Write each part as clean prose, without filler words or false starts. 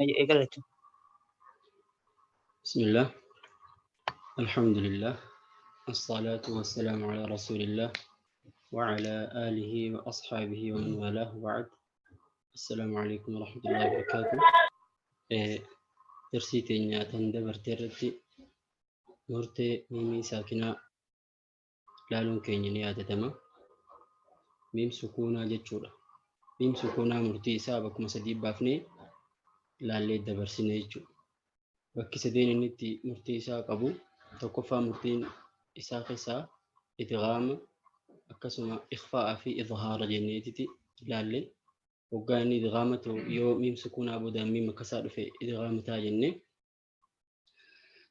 أي قالت بسم الله الحمد لله الصلاة والسلام على رسول الله وعلى آله وأصحابه ومن والاه وبعد. السلام عليكم ورحمة الله وبركاته. درسيتي نياتن دبر ترتي مرتي ميمي ساكنة لالون كيني نياتة تما ميم سكونا جتشورا ميم سكونا مرتي سابق مسديب بافني لالي دبر سنيجو bakki sadeen inni itti murtii isaa qabu tokkoffaa murtiin isaa keessaa idgaama akkasuma ikhfaa'a fi izhaara jenneetiti ilaalle waggaa inni idgaama ta'u yoo miim sukuunaa boodaan miim akkasaa dhufe idgaama ta'a jenne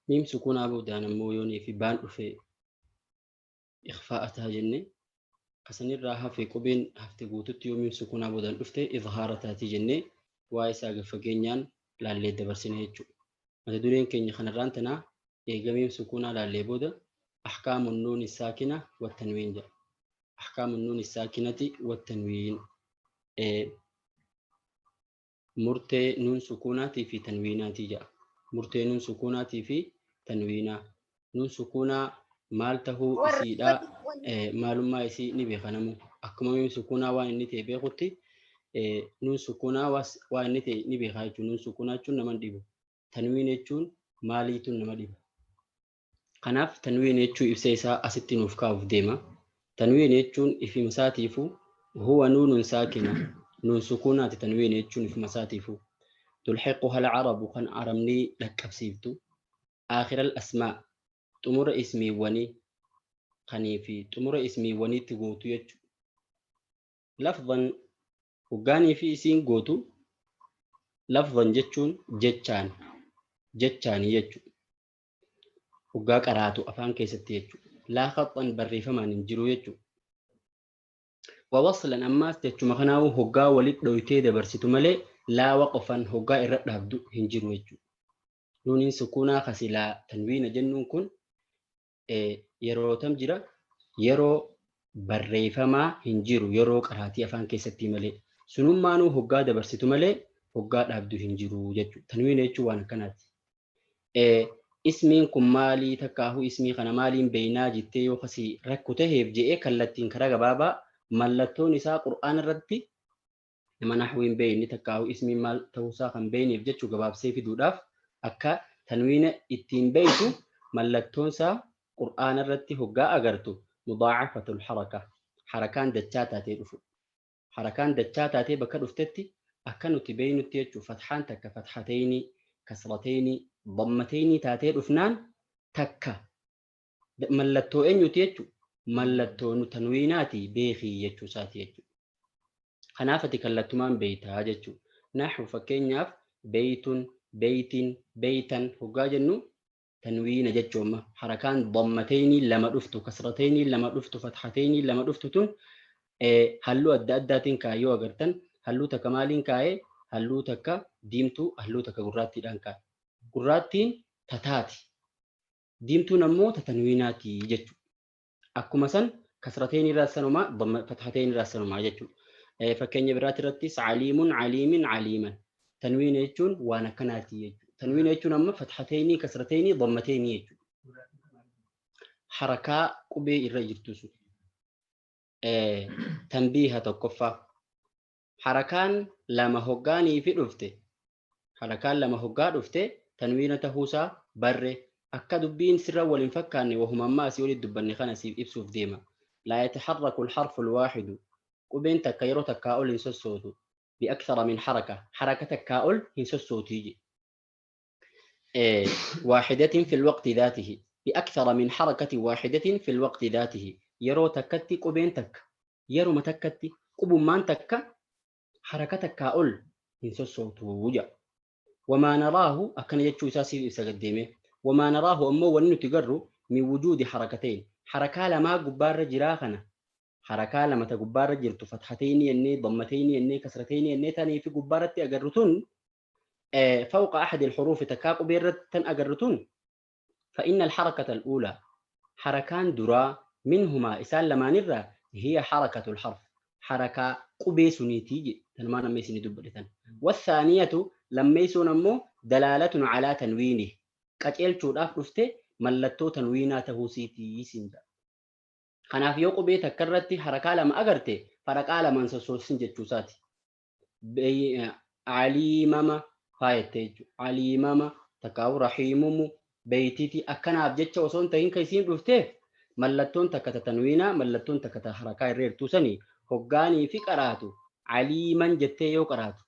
miim sukuunaa boodaan ammoo yoonii fi baan dhufe ikhfaa'a ta'a jenne kasanirraa hafe qubeen hafte guututti yoo miim sukuunaa boodaan dhufte izhaara taati jenne waa isaa gaffageenyaan laallee dabarsine jechuudha. mata dureen keenya kanarraan tanaa eegamiin sukuunaa laallee booda ahkaamu nuun saakina wattanwiin jedha. ahkaamu nuun saakinati wattanwiin murtee nuun sukuunaatii fi tanwiinaatii jedha. murtee nuun sukuunaatii fi tanwiinaa nuun sukuunaa maal tahuu isiidhaa maalummaa isii ni beekanamu akkuma miim sukuunaa waan inni ta'e beekutti nuun sukuunaa waan inni ta'e ni beekaa jechuun nuun sukuunaa jechuun nama dhibu. tanwiin jechuun maaliitu nama dhiba. kanaaf tanwiin jechuu ibsa isaa asitti nuuf kaa'uuf deema. tanwiin jechuun ifima isaatiifuu huwa nuunun saakina nuun sukuunaati tanwiin jechuun ifima isaatiifuu tulhiquha alcarabu kan arabnii dhaqqabsiiftu aakhira alasmaa xumura ismiiwwanii kanii fi xumura ismiiwwaniitti gootu jechu lafdan hoggaanii fi isiin gootu lafdan jechuun jechaanii jechuudha. hoggaa qaraatu afaan keessatti jechuudha. laa khaxxan barreeffamaan hin jiru jechuudha. wawaslan ammaas jechuma kanaa'u hoggaa walitti dhoytee dabarsitu malee laa waqofan hoggaa irra dhaabdu hin jiru jechuudha. nuuniin sukuunaa kasilaa tanwiina jennuun kun yeroo tam jira yeroo barreeffamaa hin jiru yeroo qaraatii afaan keessatti malee sunummaanuu hoggaa dabarsitu malee hoggaa dhaabdu hin jiru jechuudha. tanwiina jechuun waan akkanaati. ismiin kun maalii takkaahu ismii kana maaliin beeynaa jettee yoo kasii rakku taheef je'ee kallattiin karaa gabaabaa mallattoon isaa qur'aan irratti nama naxwiin beeyni takkaahu ismiin maal ta'uusaa kan beeyneef jechuu gabaabsee fiduudhaaf akka tanwiina ittiin beeytu mallattoon isaa qur'aan irratti hoggaa agartu mudaacafatul haraka harakaan dachaa taatee dhufu harakaan dachaa taatee bakka dhuftetti akka nuti beeynutti jechuu fatxaan takka fatxatayni kasratayni ضمتيني تاتي رفنان تكا ملتو انيو تيجو ملتو تنويناتي بيخي يجو ساتي يجو خنافتي كالتمان بيتا ججو نحو فكين ياف بيت بيت بيتا هقا جنو تنوين ججو ما حركان ضمتيني لما رفتو كسرتيني لما رفتو فتحتيني لما رفتو تن هلو أداتين كايو أغرتن هلو تكمالين كاي هلو تكا ديمتو هلو تكا قراتي دانكا gurraattiin tataati diimtuun ammoo tanwiinaati jechuudha. akkuma san kasrateen irraa sanumaa fathateen irraa sanumaa jechuudha. fakkeenya biraati irratti caliimun caliimin caliiman tanwiina jechuun waan akkanaati jechuudha. tanwiina jechuun amma fathateeni kasrateeni dammateeni jechuudha. harakaa qubee irra jirtu sun tanbiiha tokkoffaa harakaan lama hoggaanii fi dhufte harakaan lama hoggaa dhufte tanwiina tahuusaa barre akka dubbiin sirra waliin fakkaanne wahuma ammaa asii olii dubbanne kana siif ibsuuf deema. laa yataharraku alharfu alwaaxidu qubeen takka yeroo takkaa ol hin sossootu biakthara min haraka takkaa ol hin sossootii waaxidatin fi lwaqti daatihi biakthara min harakatin waaxidatin fi lwaqti daatihi yeroo takkatti qubeen takka yeruma takkatti qubummaan takka haraka takkaa ol hin sossootuu jedha. وما نراه أكن يجوا ساسي سقديمه وما نراه أمه وننو تجرو من وجود حركتين حركة لما جبار جراخنا حركة لما تجبار جرت فتحتين يني ضمتين يني كسرتين يني تاني في جبارة أجرتون فوق أحد الحروف تكاق بيرتن أجرتون فإن الحركة الأولى حركان درا منهما إسال لما نرى هي حركة الحرف حركة قبي سنيتيجي تنمانا ميسني دبلتن والثانية lammeeysuun ammoo dalaalatun calaa tanwiini qaceelchuudhaaf dhufte mallattoo tanwiinaa tahuu siitii siinda. Kanaaf yoo qubee takka irratti harakaa lama agarte faraqaa lamaan sossoosin jechuusaati. Aliimama faayattee jechuudha. Aliimama takkaawu rahiimumu beeytiiti akkanaaf jecha osoo hin tahin kan isiin dhufteef mallattoon takka tanwiinaa mallattoon takka harakaa irra jirtuu sanii hoggaanii fi qaraatu aliiman jettee yoo qaraatu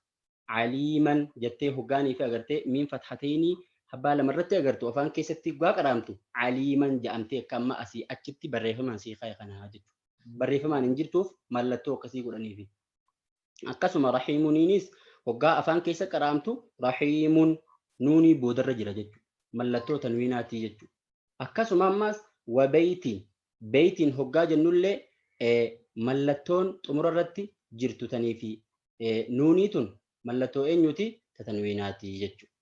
aliiman jettee hoggaanii fi agartee miin fathateenii abbaa lamarratti agartu afaan keessatti gaa qaraamtu aliiman jedhamtee akka amma asii achitti barreeffamaan sii kaaye kanaa jechuudha. Barreeffamaan hin jirtuuf mallattoo akkasii godhaniifi. Akkasuma rahiimuniinis hoggaa afaan keessa qaraamtu rahiimun nuunii boodarra jira jechuudha. Mallattoo tanwiinaatii jechuudha. Akkasuma ammas wabeeytiin beeytiin hoggaa jennullee mallattoon xumura irratti jirtu tanii fi nuunii tun mallattoo eenyuti tanwiinaatii jechuudha.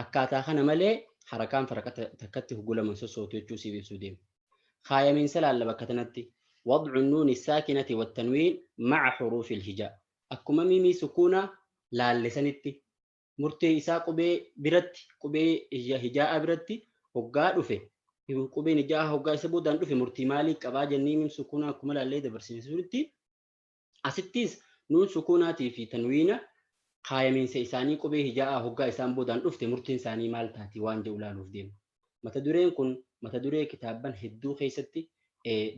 Akkaataa kana malee harakaan faraqa takkatti hugulaman sossootu jechuu siif ibsuu deema. Kaayamiinsa laalla bakka tanatti وضع النون الساكنة والتنوين مع حروف الهجاء. أكما ميمي سكونة لا لسنتي مرتي إسا قبي برتي قبي هجاء برتي هقا دفه قبي نجاء هقا سبودان دفه مرتي مالي قبا جني من سكونة أكما لا ليدا برسي سورتي أستيس نون سكوناتي في تنوين قايمين سيساني قبي هجاء هقا إسان بودان دفته مرتين ساني مال تاتي وان جولان وفدين متدورين كن متدوري كتابا هدو خيستي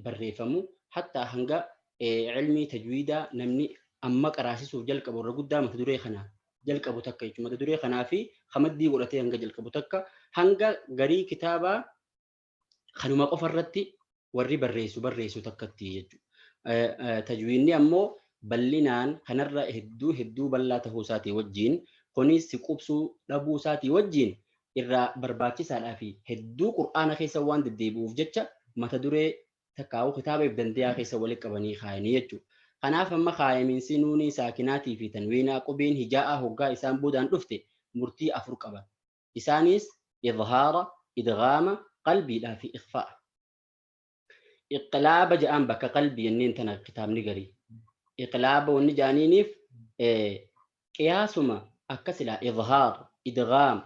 بريفمو حتى هنگا علمي تجويدا نمني أما قراسيسوف جلق أبو الرقودة متدوري خنا جلق أبو تكا يجو متدوري خنا في خمدي قولتي هنگا جلق أبو تكا هنگا غري كتابا خنو ما قفرتي وري بريسو تكتي يجو تجويني أمو بلنان خنر هدو بلا تهوساتي وجين خوني سيقوبسو لبوساتي وجين إرا برباكي سالافي هدو قرآن خيسا وان دديبوف جتشا متدوري تكاو كتابة بدنديا خيسا ولك أبني خايني يجو خناف أما خايمين سنوني ساكناتي في تنوينا قبين هجاء هقا إسان بودان رفته مرتي أفرق أبا إسانيس إظهار إدغام قلبي لا في إخفاء إقلاب جاءن بك قلبي أنين تنا كتاب نقري إقلاب ونجانينيف قياسما أكسلا إظهار إدغام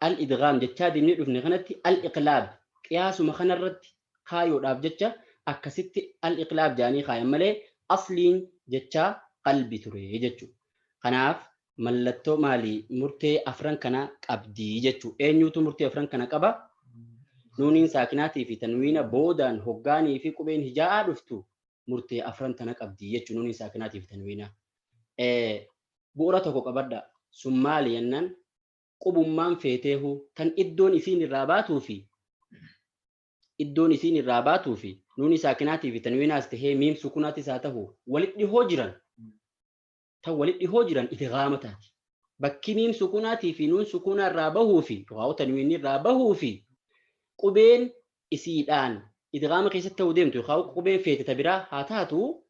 الإدغام جتادي نعرف نغنتي الإقلاب قياسما خنرت خايو داب جتشا أكسيت الإقلاب جاني خايم ملي أصلين جتشا قلبي تري جتشو خناف ملتو مالي مرتي أفران كنا قبدي جتشو أينيوتو مرتي أفران كنا قبا نونين ساكناتي في تنوين بودان هقاني في قبين هجاء رفتو مرتي أفران كنا قبدي جتشو نونين ساكناتي في تنوين بورتو قبدا سمالي ينن قبم من فيته تن إدون إسين الراباتو في إدون إسين الراباتو في نوني ساكناتي في تنوينات تهي ميم سكوناتي ساته ولدي هوجرا ولدي هوجرا إدغامتات بكي ميم سكوناتي في نون سكونا الرابه في وهو تنويني الرابه في قبين إسيدان إدغام قيسة توديمتو يخاو قبين في تتبرا هاتاتو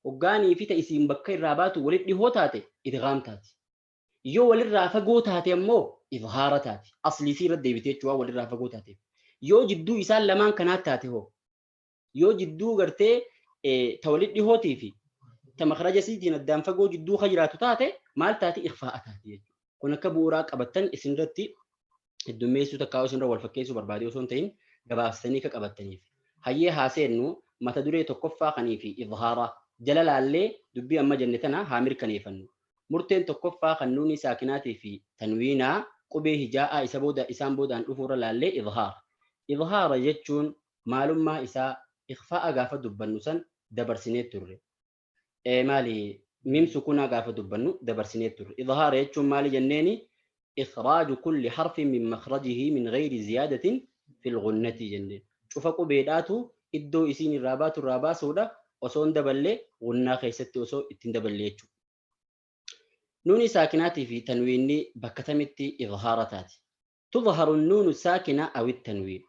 وقاني في تأسيم بكي الراباتو ولدي هوتاتي إدغامتاتي يو وللرافقو تاتي أمو إظهارتاتي أصلي سيرة ديبتيتشوا وللرافقو تاتي يو جدو إسال لمان كانت تاتي هو يو جدو غرتي تولد هوتي في تمخرج سيدنا الدم فقو جدو خجرات تاتي مال تاتي إخفاء تاتي كنا كبوراك أبتن إسندرتي الدميسو تكاو سنرا والفكيسو برباديو سنتين قباستني كأبتني في هاي هاسينو ما تدري تكفى خنيفي إظهارا جلال اللي دبي أما جنتنا هامر كنيفنو مرتين تكفى خنوني ساكناتي في تنوينا قبيه جاء إسابودا إسام بودا أن أفور لالي إظهار جتشون معلوم ما إسا إخفاء قافة دبنو سن دبر سنيت تر مالي ميم سكونا قافة دبنو دبر سنيت تر إظهار جتشون مالي جنيني إخراج كل حرف من مخرجه من غير زيادة في الغنة جنين شوفكو بيداتو إدو إسين الرابات سودا وصون دبلي غنى خيستي وصو إتن دبلي يجو نوني ساكناتي في تنويني بكتمتي إظهارتاتي تظهر النون الساكنة أو التنوين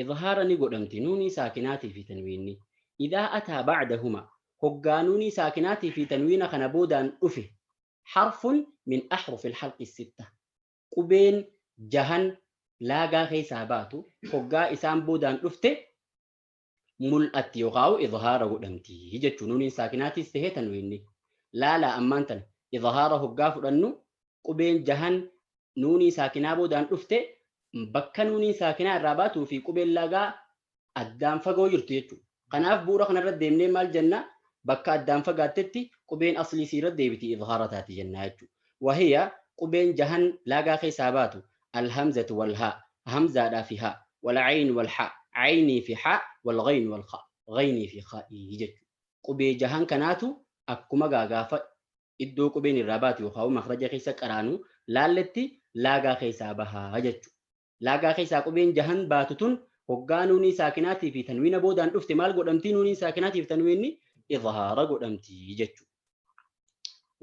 إظهارني قدمتي نوني ساكناتي في تنويني إذا أتى بعدهما هقانوني ساكناتي في تنوين خنبودا أفه حرف من أحرف الحلق الستة قبين جهن لاغا خيساباتو هقا إسام بودا أفته ملأت يغاو إظهار قدمتي هجت نوني ساكناتي استهي تنويني لا أمانتن إظهاره هقا فرنو qubeen jahan nuunii saakinaa boodaan dhufte bakka nuunii saakinaa irraa baatuu fi qubeen lagaa addaan fagoo jirtu jechuudha. Kanaaf bu'uura kanarra deemnee maal jenna? Bakka addaan fagaattetti qubeen aslii siirra deebiti idhaara taati jenna jechuudha. Wahiya qubeen jahan lagaa keessaa baatu alhamzatu wal haa hamzaadhaa fi haa wal ayn wal haa aynii fi haa wal ghayn wal khaa ghaynii fi khaa'ii jechuudha. Qubee jahan kanaatu akkuma gaafa iddoo qubeen irraa baatu yookaan makhraja keessa qaraanu laalletti lagaa keessaa bahaa jechuudha. Lagaa keessaa qubeen jahan baatu tun hoggaa nuunii saakinaatii fi tanwiina boodaan dhufte maal godhamtii? Nuunii saakinaatii fi tanwiinni idhaara godhamtii jechuudha.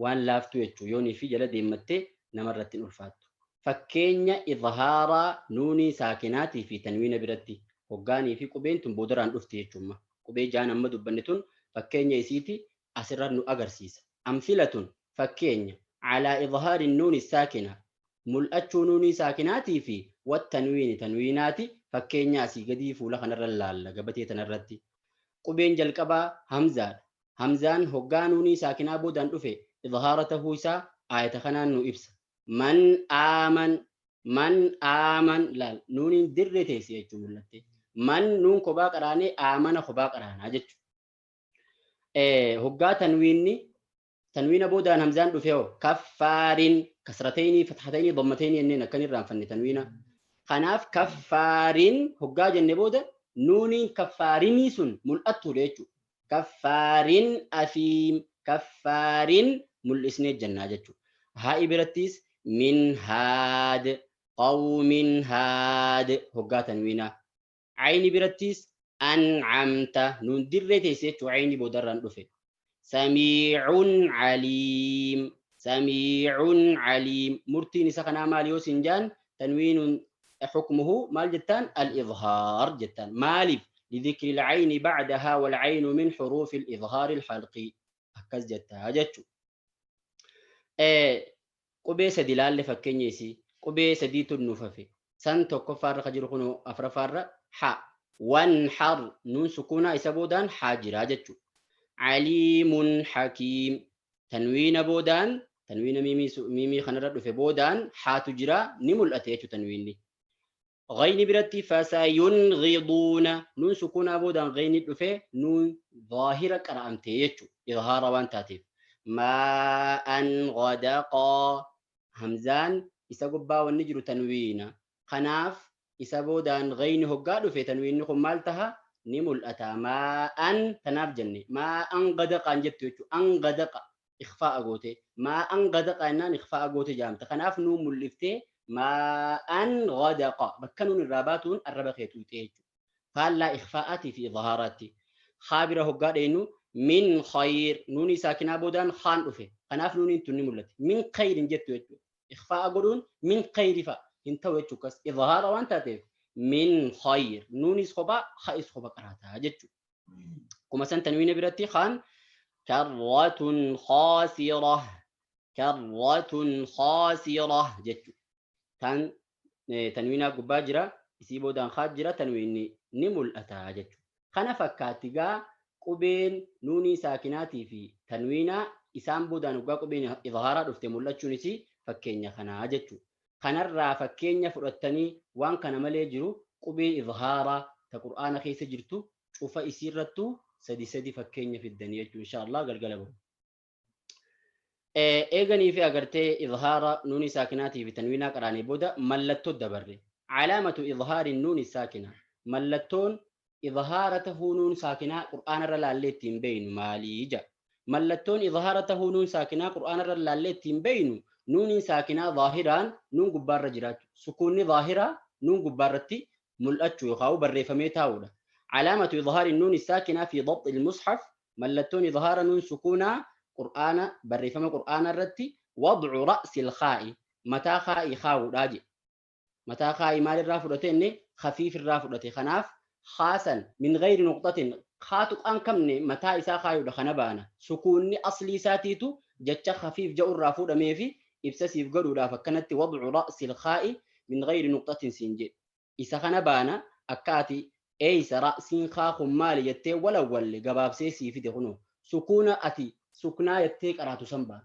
Waan laaftuu jechuudha. Yoonii fi jala deemmattee namarratti hin ulfaattu. Fakkeenya idhaaraa nuunii saakinaatii fi tanwiina biratti hoggaanii fi qubeen tun boodaraan dhufte jechuudha. Qubee jahan amma dubbanne tun fakkeenya isiiti asirra nu agarsiisa. Amfilatun fakkeenya calaa idhaari nuuni saakina mul'achuu nuunii saakinaatii fi wattanwiini tanwiinaati fakkeenya asii gadii fuula kanarra laalla gabatee tanarratti. Qubeen jalqabaa hamzaadha. Hamzaan hoggaa nuunii saakinaa boodaan dhufe idhaara tahuu isaa aayata kanaan nu ibsa. Man aaman laal nuuniin dirree teessi jechuu mul'atte. Man nuun kophaa qaraanee aamana kophaa qaraanaa jechuudha. Hoggaa tanwiina boodaan hamzaan dhufe hoo kaffaarin kasratayni fathatayni dhammatayni jenneen akkan irraanfanne tanwiina. Kanaaf kaffaarin hoggaa jenne booda nuuniin kaffaarinii sun mul'attuudha jechuudha. Kaffaarin afiim kaffaarin mul'isnee jennaa jechuudha. Haa'i birattis min haad qawmin haad hoggaa tanwiinaa. Ayni birattis ancamta nuun dirree teesse jechuudha. Ayni boodarraan dhufe. Samiicun caliim murtiin isa kanaa maal yoo sin jaan tanwiinun حكمه مال جتان الإظهار جتان مالف لذكر العين بعدها والعين من حروف الإظهار الحلقي هكذا جتا جتشو قبيس دلال فكنيسي قبيس ديت النففي سنتو كفار خجرخنو أفرفار حا وانحر نون سكونا إسابودان حاجرا جتشو عليم حكيم تنوين بودان تنوين ميمي خنرد في بودان حاتجرا نمل أتيتو تنوين غين برتي فسينغضون نون سكون أبودا غين الأفي نون ظاهرة كرامتيتشو إظهار وان تاتيف ما أن غدقا همزان إساقبا والنجر تنوين خناف إسابودا غين هقادو في تنوين خمالتها نمل أتا ما أن تناف جني ما أن غدقا انجبتو أن غدقا إخفاء أقوتي ما أن غدقا إنان إخفاء أقوتي جامت خناف نوم ملفتي ما أن غدق بكنون الراباتون الربخيتو تيجو فلا إخفاءاتي في إظهاراتي خابره قال إنه من خير نوني ساكنة بودان خان أفي خناف نوني توني ملتي من خير جتو يجو إخفاء قولون من خير فا انتو يجو كس إظهار وانت تيف من خير نوني سخبا خائص خبا قراتها جتو كما سن تنوين براتي خان كرة خاسرة جتو تان تنوينا قباجرة يسيبو دان خاجرة تنويني نمول أتاجج خنا فكاتيغا قبين نوني ساكناتي في تنوينا إسام بودان وقا قبين إظهارات افتمولات شونيسي فكينيا خنا أججو خنا الرا فكينيا فرطاني وان كان مالي جرو قبين إظهارا تقرآن خيس جرتو شوفا إسيرتو سدي فكينيا في الدنيا إن شاء الله قلقلبو إيغاني في أغرتي إظهار نون ساكناتي في تنوينا قراني بودا ملتو الدبر علامة إظهار النون الساكنة ملتون إظهارته نون ساكنة قرآن الرلالتين بين ماليجا ملتون إظهارته نون ساكنة قرآن الرلالتين بين نون ساكنة ظاهران نون قبار رجرات سكون ظاهرة نون قبارتي ملأتشو يخاو بريفميتا ولا علامة إظهار النون الساكنة في ضبط المصحف ملتون إظهار نون سكونا قرآن بريفم قرآن الرتي وضع رأس الخاء متى خاء خاو راجع متى خاء مال الرافضتين خفيف الرافضتي خناف خاصا من غير نقطة خاتق أن كمني متى إسا خايو دخنبانا سكوني أصلي ساتيتو جتش خفيف جو الرافض ميفي إبساسي فقروا لا فكانت وضع رأس الخاء من غير نقطة سنجي إسا خنبانا أكاتي أيس رأس خاخ مالي يتي ولا قباب سيسي في دخنو سكونة أتي سكنا يتي قراتو سنبا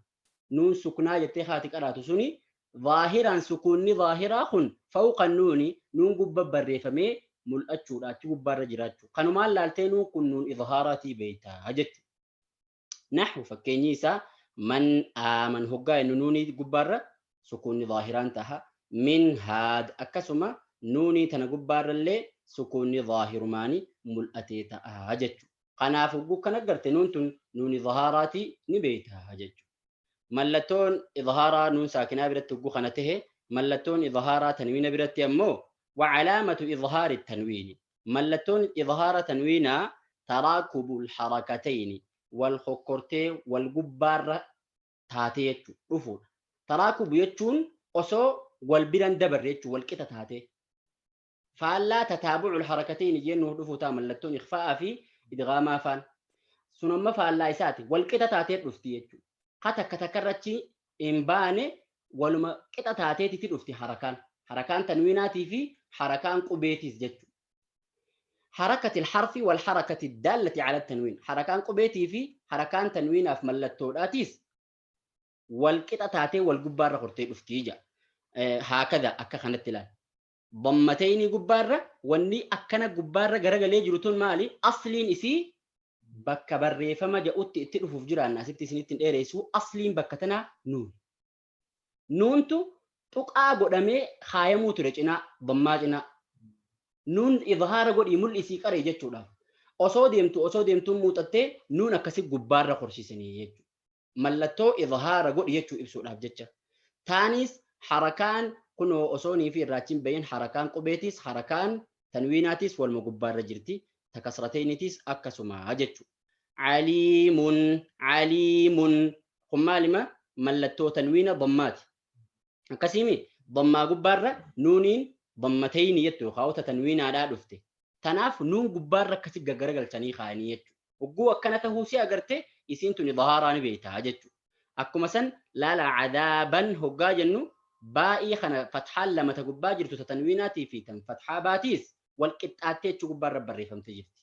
نون سكنا يتي خاتي قراتو سني ظاهرا سكون ظاهرا خن فوق النون نون قبب بريفمي ملأتشو راتشو قبب رجراتشو قانو مال لالتينو كن نون إظهاراتي بيتا هجت نحو فكينيسا من آمن هقا إنو نوني قبب سكون ظاهران تها من هاد أكسما نوني تنا قبب اللي سكون ظاهر ماني ملأتيتا هجت قناف وقوك نقرت نون نوني ظهاراتي نبيتها هجت ملتون إظهارا نون ساكنة برت قنته ملتون إظهارا تنوين برت يمو وعلامة إظهار التنوين ملتون إظهار تنوينا تراكب الحركتين والخكرتي والجبار تاتي رفو تراكب يتشون أسو والبرن دبر يتشو والكتا تاتي فلا تتابع الحركتين جنو رفو ملتون إخفاء في إدغاما فان سنما فلا يساتي والكتا تاتي رفتي يتشو قتا كتكرتي إنباني ولما كتا تاتي ترفتي حركان تنويناتي في حركان قبيتيس جتشو حركة الحرف والحركة الدالة على التنوين حركان قبيتي في حركان تنوين في ملتوراتيس والكتا تاتي والقبارة قرتي رفتي هكذا أكا خانت تلال ضمتيني قبارة واني أكنا قبارة غرق ليجرتون مالي أصلين إسي bakka barreeffama ja'utti itti dhufuuf jiraan asitti isinitti dheeressu asliin bakka tana nuuntu tuqaa godhamee kaayamuu ture cinaa dammaa cinaa nuun idhaara godhii mul'isii qaree jechuudha osoo deemtuun muuxattee nuun akkasi gubbaarra qorsisanii jechuudha mallattoo idhaara godhi jechuu ibsuudhaaf jecha taanis harakaan kunoo osoonii fi irraachiin bayin harakaan qubeetis harakaan tanwiinaatis walma gubbaarra jirti takasrateenitis akkasuma jechu alimun kun maalima mallattoo tanwiina dammaati akkasimi dammaa gubbaarra nuuniin dammatayni jettu kaawota tanwiinaadhaa dhufte tanaaf nuun gubbaarra akkasi gaggaragalchanii kaayanii jechu ugguu akkana tahuu si agarte isiin tuni dhahaaraan beeytaa jechu akkuma san laala cadaaban hoggaa jennu baa'ii kana fathaan lama ta gubbaa jirtu tanwiinaatii fi tan fathaa baatiis wal qixxaattee jechu gubbaarra barreeffamte jirti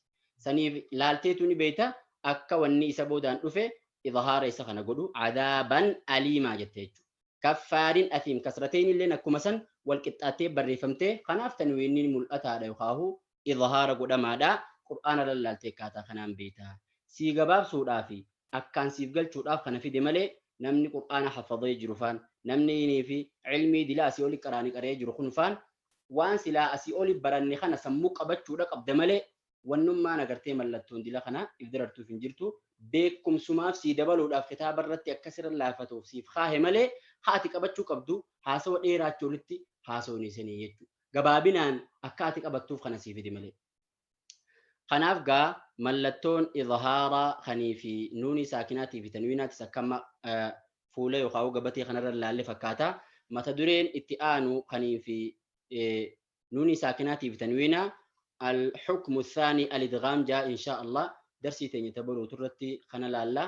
saniif laalteetu ni beeyta akka wanni isa boodaan dhufe idhaara isa kana godhu cadaaban aliimaa jette jechu kaffaarin athiim kasrateen illeen akkuma san wal qixxaattee barreeffamte kanaaf tanwiinni mul'ataadha yookaan idhaara godhamaadha qur'aana lallaaltee akkaataa kanaan beeyta sii gabaabsuudhaa fi akkaan siif galchuudhaaf kana fide malee namni qur'aana hafadhee jiru faan namni inni fi ilmii dilaa asii oli qaraanii qaree jiru kun faan waan silaa asii oli baranne kana sammuu qabachuudha qabda malee wannummaan agartee mallattoon dila kana ifdirartuuf hin jirtu beekumsumaaf sii dabaluudhaaf kitaaba irratti akkasirra laafatuuf siif kaahe malee haati qabachuu qabdu haasawa dheeraachuu olitti haasawneesanii jechuudha gabaabinaan akka haati qabattuuf kana siif fide malee kanaaf gaa mallattoon idhaaraa kanii fi nuuni saakinaatii fi tanwiinaatis akkama fuula yookaan gabatee kanarra laalle fakkaata mata dureen itti aanu kanii fi nuuni saakinaatii fi tanwiinaa الحكم الثاني الادغام جاء ان شاء الله درسي تاني تبرو ترتي خنا لالا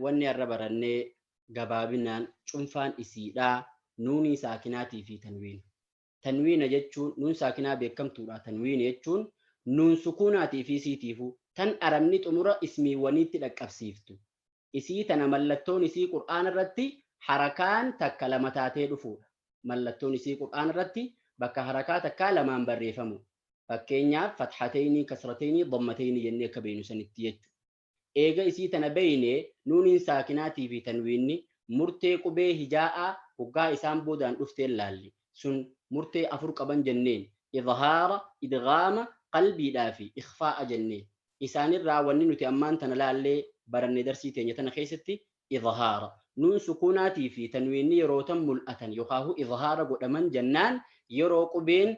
وني الربرني جبابنا شنفان اسيدا نوني ساكناتي في تنوين جتشون نون ساكنا بكم تورا تنوين جتشون نون سكوناتي في سيتيفو تن ارمني تمر اسمي ونيت لك افسيفتو اسي تنملتون اسي قران الرتي حركان تكلمتاتي دفو ملتون اسي قران الرتي بك حركات كلمان بريفمو fakkeenyaaf fathatayni kasratayni dammatayni jennee akka beeynu sanitti jechu eega isii tana beeyne nuuniin saakinaatii fi tanwiinni murtee qubee hijaa'aa hoggaa isaan boodaan dhufteen laalli sun murtee afur qaban jenneen idhaara idgaama qalbiidhaa fi ikhfaa'a jenneen isaanirraa wanni nuti ammaan tana laallee baranne darsii teenya tana keessatti idhaara nuun sukuunaatii fi tanwiinni yeroo tan mul'atan yookaan idhaara godhaman jennaan yeroo qubeen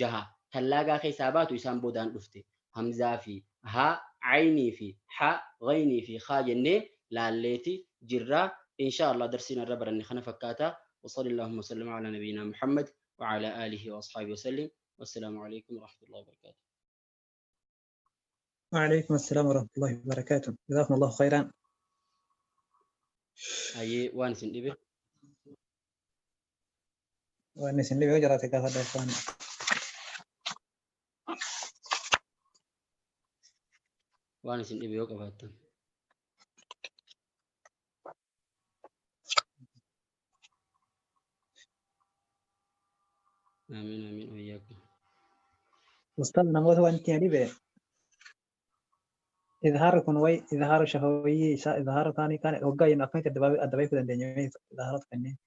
jaha تلاقى خيسابات ويسان بودان دفته همزة في ها عيني في ح غيني في خاجني لاليتي جرا إن شاء الله درسنا الربر أن خنا فكاتا وصلى اللهم وسلم على نبينا محمد وعلى آله وأصحابه وسلم والسلام عليكم ورحمة الله وبركاته. وعليكم السلام ورحمة الله وبركاته. جزاكم الله خيرا. أي وانس ندبي. وانس ندبي وجراتك هذا إخوان. وانا سندي بيوقف هاتن آمين آمين وإياكم. أستاذ نموذج وأنت يعني به إظهار كنوي إظهار شفوي إظهار ثاني كان وقع ينقل الدبابة كده الدنيا إظهارات كني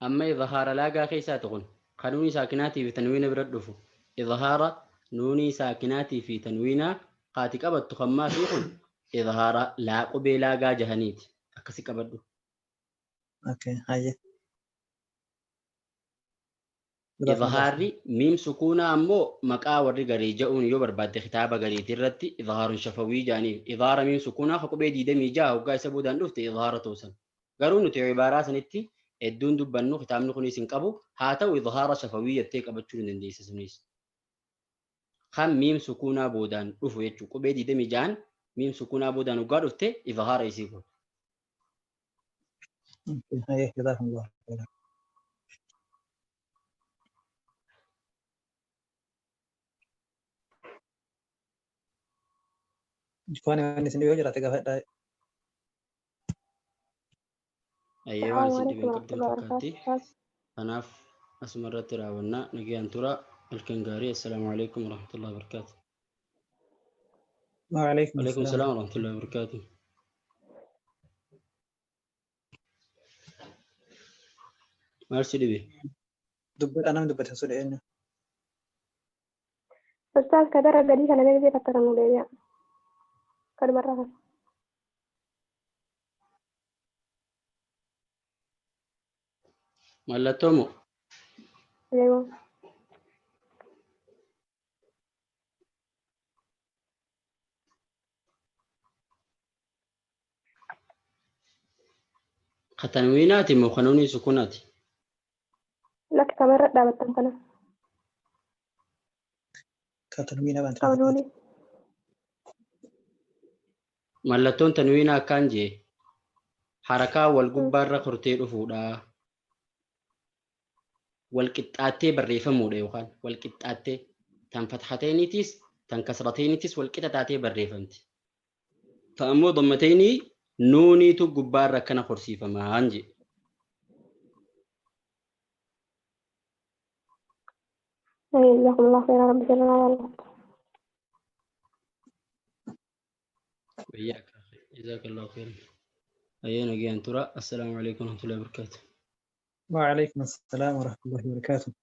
أما إظهار لاقا كيسا تقول قانوني ساكناتي في تنوين بردفو إظهار نوني ساكناتي في تنوينا قاتك أبد تخمات يقول إظهار لا قبي لاقا جهنيت أكسك أبدو. أوكي هاي إظهاري ميم سكونا أمو مقا وري غري جاون يوبر بعد خطابة غري ترتي إظهار شفوي جاني إظهار ميم سكونا خقبي دي دمي جا وقا سبودان دفت إظهار توسن غرون تي عبارات نتي الدون دبنو ختام نخوني سنقبو هاتو إظهار شفوي يتيك أبتشون دنديس سنيس خم ميم سكونا بودان دفو يتشو قبي دي دمي جان ميم سكونا بودان وقا دفت إظهار يسيكو. هاي جزاكم الله خيرا. إخواني من سني وجرة تقفل أيوة أنا سنتي بين كبد الفكاتي أنا أسمرت راونا نجي أنتورا الكنغاري. السلام عليكم ورحمة الله وبركاته. وعليكم وعليكم السلام السلام ورحمة الله وبركاته. مارسي دبي دبت أنا دبت هسولين أستاذ كدر قديش أنا بيجي فترة مولدية كل مرة مالا تومو أيوة ختنويناتي مو خنوني سكوناتي لك تمرة دابت تنقنا كتنوين أبان قولوني مالا تون تنوينا كانجي حركة والقبار خرتي رفودا والقطعتي بريفمودا يوخان والقطعتي تن فتحتينيتيس تن كسرتينيتيس والقطعتي بريفمتي فأمو ضمتيني نوني تو قبار كنا خرسي فما هنجي جزاكم الله خيرا رب جل وعلا. وإياك أخي جزاك الله خيرا. أيانا جي أنتورا. السلام عليكم ورحمة الله وبركاته. وعليكم السلام ورحمة الله وبركاته.